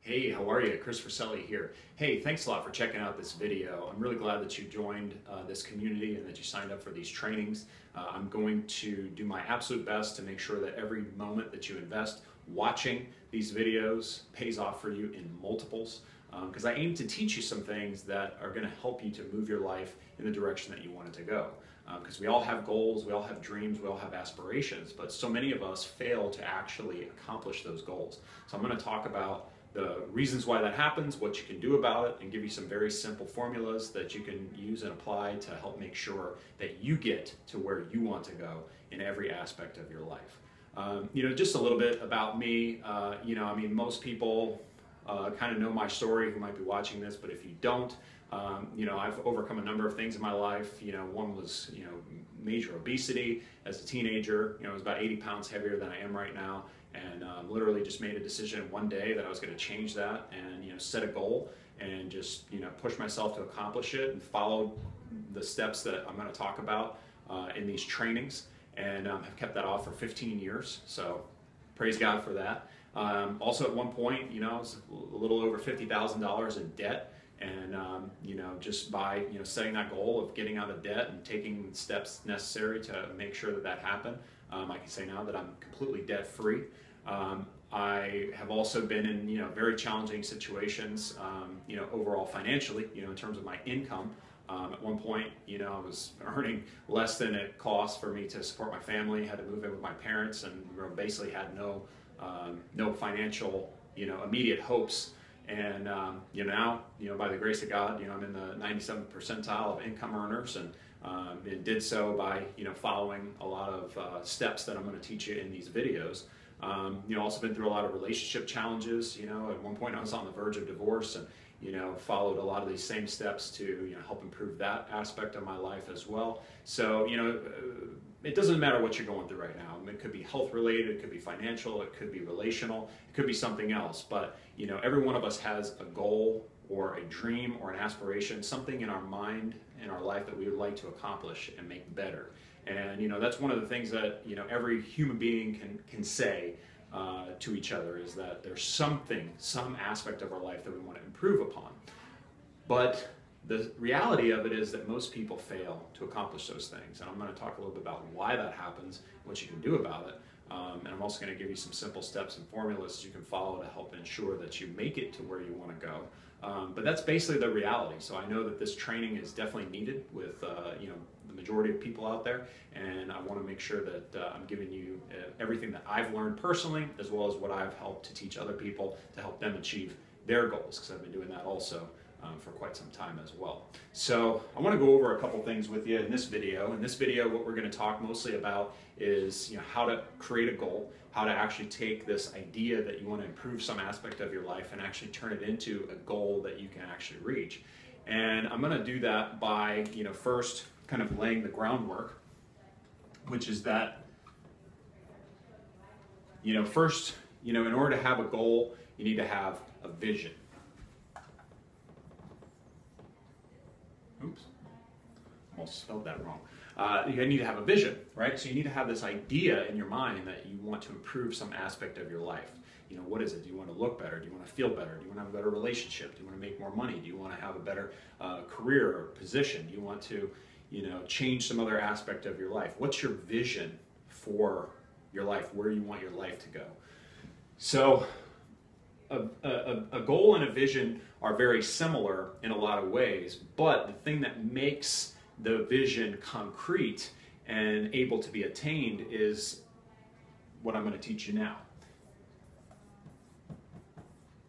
Hey, how are you? Chris Selly here. Hey, thanks a lot for checking out this video. I'm really glad that you joined this community and that you signed up for these trainings. I'm going to do my absolute best to make sure that every moment that you invest watching these videos pays off for you in multiples, because I aim to teach you some things that are going to help you to move your life in the direction that you want it to go. Because we all have goals, we all have dreams, we all have aspirations, but so many of us fail to actually accomplish those goals. So I'm going to talk about the reasons why that happens, what you can do about it, and give you some very simple formulas that you can use and apply to help make sure that you get to where you want to go in every aspect of your life. Just a little bit about me. Most people kind of know my story who might be watching this, but if you don't, I've overcome a number of things in my life. One was, major obesity as a teenager. I was about 80 pounds heavier than I am right now. And literally just made a decision one day that I was going to change that and set a goal and just push myself to accomplish it, and followed the steps that I'm going to talk about in these trainings, and have kept that off for 15 years. So praise God for that. Also at one point, I was a little over $50,000 in debt, and just by setting that goal of getting out of debt and taking steps necessary to make sure that happened, I can say now that I'm completely debt free. I have also been in very challenging situations, overall financially, in terms of my income. At one point, I was earning less than it cost for me to support my family. Had to move in with my parents, and basically had no financial immediate hopes. And now by the grace of God, I'm in the 97th percentile of income earners, and it did so by following a lot of steps that I'm going to teach you in these videos. Also been through a lot of relationship challenges. At one point I was on the verge of divorce, and followed a lot of these same steps to help improve that aspect of my life as well. So it doesn't matter what you're going through right now. It could be health related, it could be financial, it could be relational, it could be something else. But every one of us has a goal or a dream or an aspiration, something in our mind, in our life that we would like to accomplish and make better. And that's one of the things that every human being can say to each other, is that there's some aspect of our life that we want to improve upon. But the reality of it is that most people fail to accomplish those things. And I'm going to talk a little bit about why that happens, what you can do about it. And I'm also going to give you some simple steps and formulas you can follow to help ensure that you make it to where you want to go. But that's basically the reality. So I know that this training is definitely needed with the majority of people out there, and I want to make sure that I'm giving you everything that I've learned personally, as well as what I've helped to teach other people to help them achieve their goals, because I've been doing that also for quite some time as well. So I want to go over a couple things with you in this video. In this video, what we're going to talk mostly about is how to create a goal, how to actually take this idea that you want to improve some aspect of your life and actually turn it into a goal that you can actually reach. And I'm going to do that by first kind of laying the groundwork, which is that first, in order to have a goal, you need to have a vision. Oops, almost spelled that wrong. You need to have a vision, right? So you need to have this idea in your mind that you want to improve some aspect of your life. What is it? Do you want to look better? Do you want to feel better? Do you want to have a better relationship? Do you want to make more money? Do you want to have a better career or position? Do you want to, change some other aspect of your life? What's your vision for your life? Where you want your life to go? So a goal and a vision are very similar in a lot of ways, but the thing that makes the vision concrete and able to be attained is what I'm going to teach you now.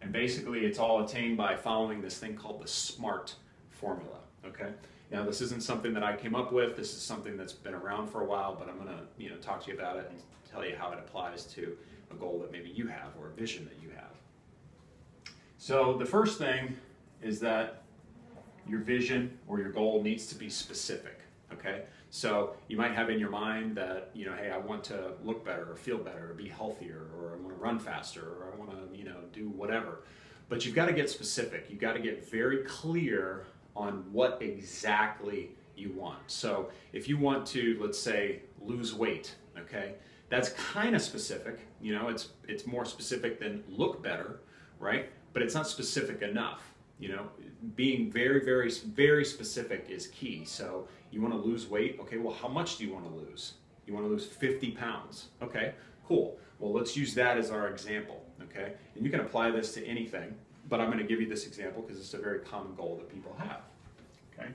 And basically it's all attained by following this thing called the S.M.A.R.T formula, okay? Now this isn't something that I came up with, this is something that's been around for a while, but I'm going to talk to you about it and tell you how it applies to a goal that maybe you have or a vision that you have. So the first thing is that your vision or your goal needs to be specific, okay? So you might have in your mind that, hey, I want to look better or feel better or be healthier, or I want to run faster, or I want to, do whatever. But you've got to get specific. You've got to get very clear on what exactly you want. So if you want to, let's say, lose weight, okay? That's kind of specific, it's more specific than look better, right? but it's not specific enough. You know, being very, very, very specific is key. So you want to lose weight. Okay, well, how much do you want to lose? You want to lose 50 pounds. Okay, cool. Well, let's use that as our example. Okay, and you can apply this to anything, but I'm going to give you this example because it's a very common goal that people have. Okay,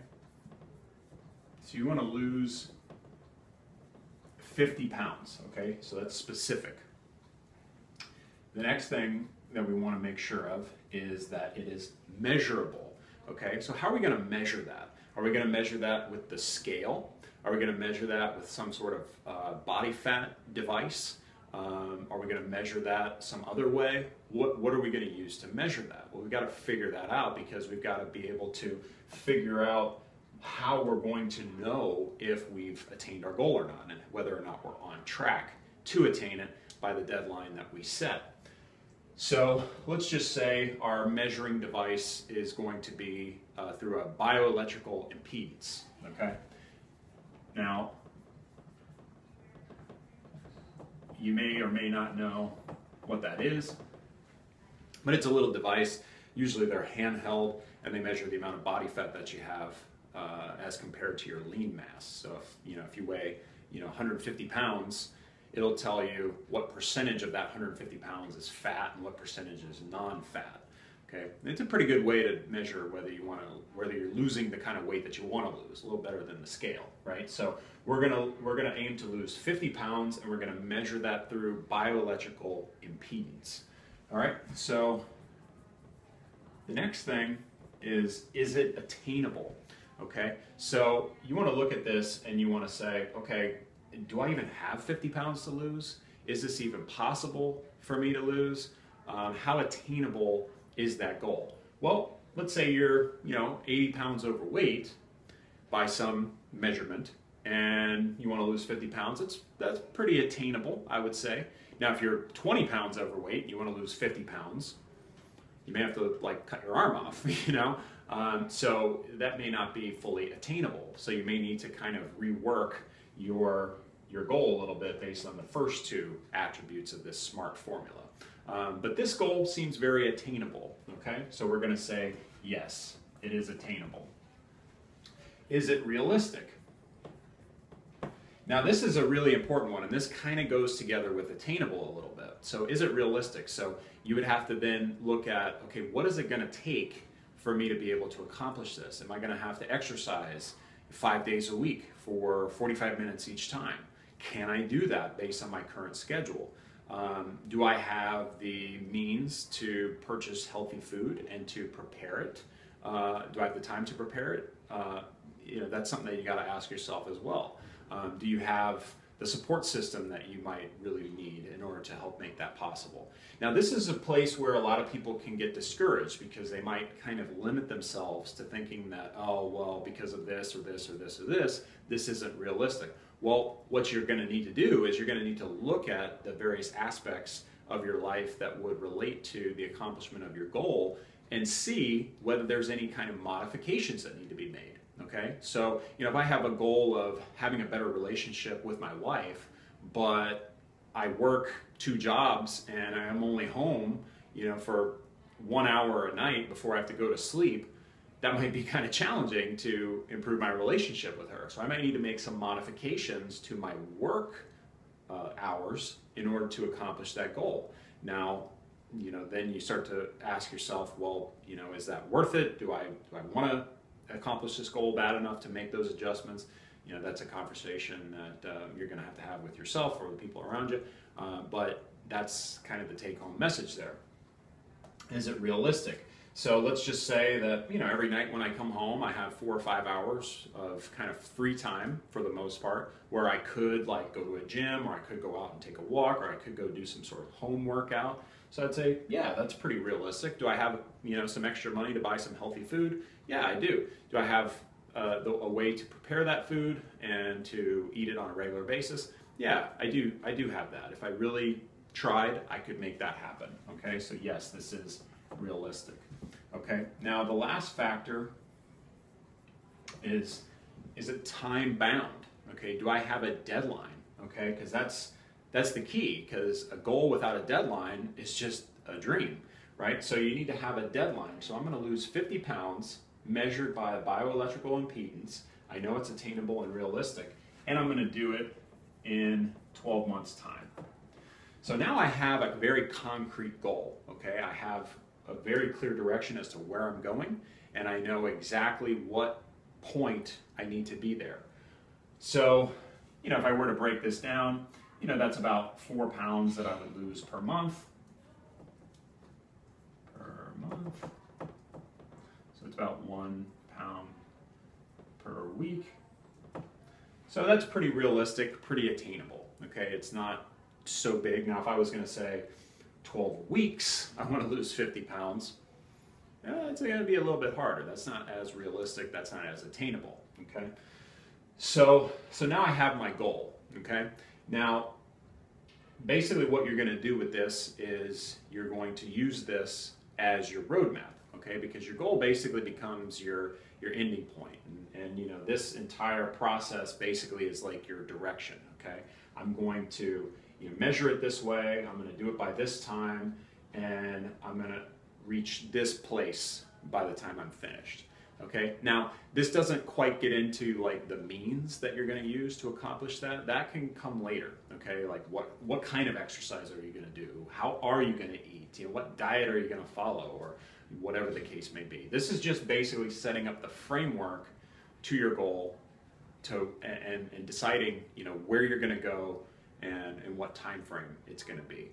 so you want to lose 50 pounds. Okay, so that's specific. The next thing that we want to make sure of is that it is measurable. Okay, so how are we going to measure that? Are we going to measure that with the scale? Are we going to measure that with some sort of body fat device? Are we going to measure that some other way? What are we going to use to measure that? Well, we've got to figure that out because we've got to be able to figure out how we're going to know if we've attained our goal or not, and whether or not we're on track to attain it by the deadline that we set. So let's just say our measuring device is going to be through a bioelectrical impedance. Okay. Now, you may or may not know what that is, but it's a little device. Usually they're handheld, and they measure the amount of body fat that you have as compared to your lean mass. So if you weigh 150 pounds, it'll tell you what percentage of that 150 pounds is fat and what percentage is non-fat. Okay, it's a pretty good way to measure whether you're losing the kind of weight that you want to lose. A little better than the scale, right? So we're gonna aim to lose 50 pounds, and we're gonna measure that through bioelectrical impedance. All right. So the next thing is it attainable? Okay. So you want to look at this and you want to say, okay, do I even have 50 pounds to lose? Is this even possible for me to lose? How attainable is that goal? Well, let's say you're 80 pounds overweight by some measurement, and you want to lose 50 pounds. That's pretty attainable, I would say. Now, if you're 20 pounds overweight and you want to lose 50 pounds, you may have to cut your arm off, so that may not be fully attainable. So you may need to kind of rework your goal a little bit based on the first two attributes of this SMART formula. But this goal seems very attainable, okay? So we're going to say, yes, it is attainable. Is it realistic? Now, this is a really important one, and this kind of goes together with attainable a little bit. So is it realistic? So you would have to then look at, okay, what is it going to take for me to be able to accomplish this? Am I going to have to exercise 5 days a week for 45 minutes each time? Can I do that based on my current schedule? Do I have the means to purchase healthy food and to prepare it? Do I have the time to prepare it? That's something that you got to ask yourself as well. Do you have the support system that you might really need in order to help make that possible? Now, this is a place where a lot of people can get discouraged because they might kind of limit themselves to thinking that, oh, well, because of this or this or this or this isn't realistic. Well, what you're going to need to do is you're going to need to look at the various aspects of your life that would relate to the accomplishment of your goal and see whether there's any kind of modifications that need to be made. Okay, so if I have a goal of having a better relationship with my wife, but I work 2 jobs and I'm only home, for 1 hour a night before I have to go to sleep, that might be kind of challenging to improve my relationship with her. So I might need to make some modifications to my work hours in order to accomplish that goal. Now, then you start to ask yourself, well, is that worth it? Do I want to accomplish this goal bad enough to make those adjustments? That's a conversation that you're going to have with yourself or the people around you. But that's kind of the take-home message there. Is it realistic? So let's just say that every night when I come home, I have 4 or 5 hours of kind of free time for the most part, where I could go to a gym, or I could go out and take a walk, or I could go do some sort of home workout. So I'd say, yeah, that's pretty realistic. Do I have some extra money to buy some healthy food? Yeah, I do. Do I have a way to prepare that food and to eat it on a regular basis? Yeah, I do have that. If I really tried, I could make that happen. Okay, so yes, this is realistic. Okay, now the last factor is it time bound? Okay, do I have a deadline? Okay, because that's the key, because a goal without a deadline is just a dream, right? So you need to have a deadline. So I'm going to lose 50 pounds measured by a bioelectrical impedance. I know it's attainable and realistic, and I'm going to do it in 12 months' time. So now I have a very concrete goal, okay? I have a very clear direction as to where I'm going, and I know exactly what point I need to be there. So, you know, if I were to break this down, you know, that's about 4 pounds that I would lose per month. So it's about 1 pound per week. So that's pretty realistic, pretty attainable, okay? It's not so big. Now, if I was going to say 12 weeks, I want to lose 50 pounds, it's going to be a little bit harder. That's not as realistic. That's not as attainable, okay? So now I have my goal, okay? Now, basically what you're going to do with this is you're going to use this as your roadmap, okay? Because your goal basically becomes your ending point. And you know, this entire process basically is like your direction, okay? I'm going to measure it this way, I'm going to do it by this time, and I'm going to reach this place by the time I'm finished. Okay, now this doesn't quite get into like the means that you're going to use to accomplish that. That can come later. Okay, like what kind of exercise are you going to do? How are you going to eat? You know, what diet are you going to follow, or whatever the case may be. This is just basically setting up the framework to your goal, and deciding where you're going to go and what time frame it's going to be,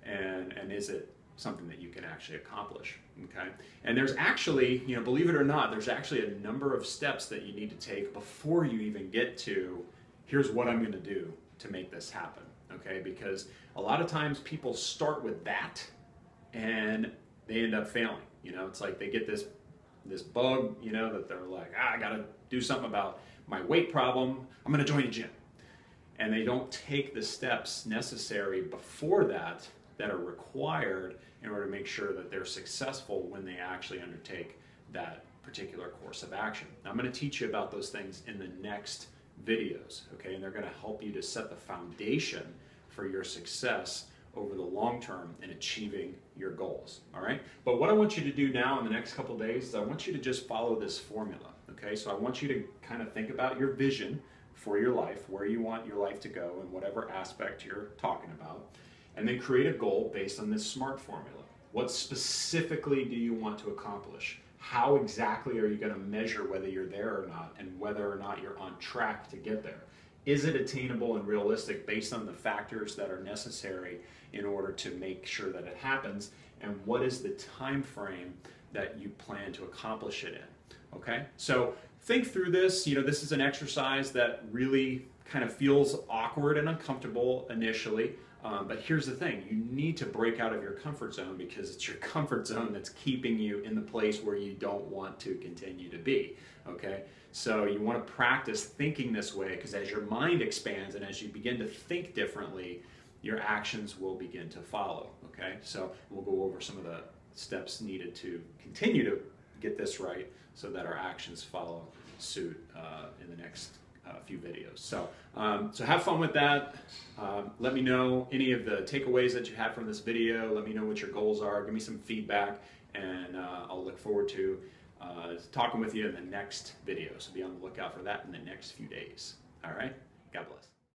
and is it something that you can actually accomplish, okay? And there's actually, believe it or not, there's actually a number of steps that you need to take before you even get to, here's what I'm going to do to make this happen, okay? Because a lot of times people start with that and they end up failing. It's like they get this bug, that they're like, I got to do something about my weight problem, I'm going to join a gym. And they don't take the steps necessary before that are required in order to make sure that they're successful when they actually undertake that particular course of action. Now, I'm going to teach you about those things in the next videos, okay? And they're going to help you to set the foundation for your success over the long term in achieving your goals, all right? But what I want you to do now in the next couple of days is I want you to just follow this formula, okay? So I want you to kind of think about your vision for your life, where you want your life to go in whatever aspect you're talking about. And then create a goal based on this SMART formula. What specifically do you want to accomplish? How exactly are you going to measure whether you're there or not, and whether or not you're on track to get there? Is it attainable and realistic based on the factors that are necessary in order to make sure that it happens? And what is the time frame that you plan to accomplish it in? Okay, so think through this. This is an exercise that really kind of feels awkward and uncomfortable initially. But here's the thing, you need to break out of your comfort zone, because it's your comfort zone that's keeping you in the place where you don't want to continue to be, okay? So you want to practice thinking this way, because as your mind expands and as you begin to think differently, your actions will begin to follow, okay? So we'll go over some of the steps needed to continue to get this right so that our actions follow suit in the next few videos. So have fun with that. Let me know any of the takeaways that you had from this video. Let me know what your goals are. Give me some feedback, and I'll look forward to talking with you in the next video. So be on the lookout for that in the next few days. All right? God bless.